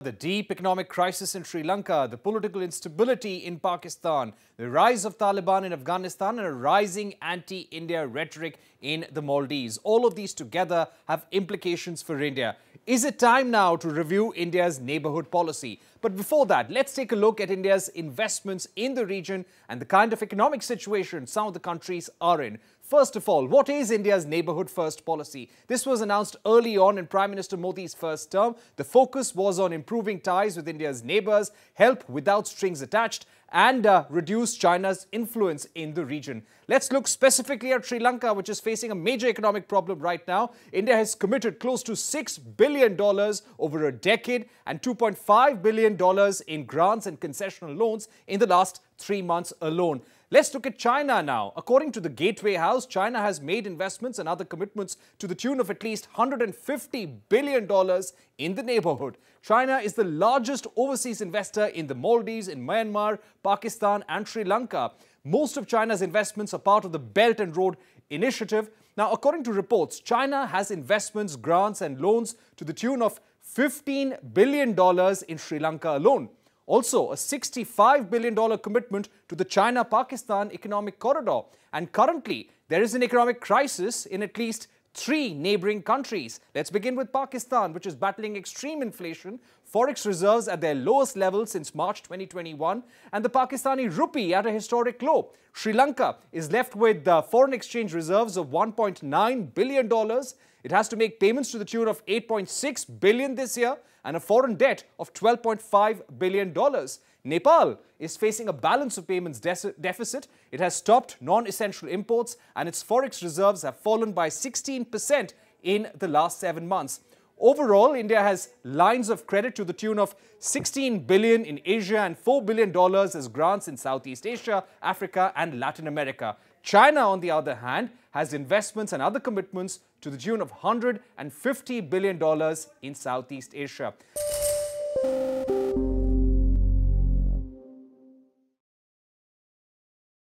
The deep economic crisis in Sri Lanka, the political instability in Pakistan, the rise of Taliban in Afghanistan and a rising anti-India rhetoric in the Maldives. All of these together have implications for India. Is it time now to review India's neighbourhood policy? But before that, let's take a look at India's investments in the region and the kind of economic situation some of the countries are in. First of all, what is India's neighbourhood first policy? This was announced early on in Prime Minister Modi's first term. The focus was on improving ties with India's neighbours, help without strings attached, and reduce China's influence in the region. Let's look specifically at Sri Lanka, which is facing a major economic problem right now. India has committed close to $6 billion over a decade and $2.5 billion in grants and concessional loans in the last 3 months alone. Let's look at China now. According to the Gateway House, China has made investments and other commitments to the tune of at least $150 billion in the neighbourhood. China is the largest overseas investor in the Maldives, in Myanmar, Pakistan and Sri Lanka. Most of China's investments are part of the Belt and Road Initiative. Now, according to reports, China has investments, grants and loans to the tune of $15 billion in Sri Lanka alone. Also, a $65 billion commitment to the China-Pakistan economic corridor. And currently, there is an economic crisis in at least 3 neighbouring countries. Let's begin with Pakistan, which is battling extreme inflation, forex reserves at their lowest level since March 2021, and the Pakistani rupee at a historic low. Sri Lanka is left with foreign exchange reserves of $1.9 billion. It has to make payments to the tune of $8.6 billion this year and a foreign debt of $12.5 billion. Nepal is facing a balance of payments deficit. It has stopped non-essential imports and its forex reserves have fallen by 16% in the last 7 months. Overall, India has lines of credit to the tune of $16 billion in Asia and $4 billion as grants in Southeast Asia, Africa and Latin America. China, on the other hand, has investments and other commitments to the tune of $150 billion in Southeast Asia.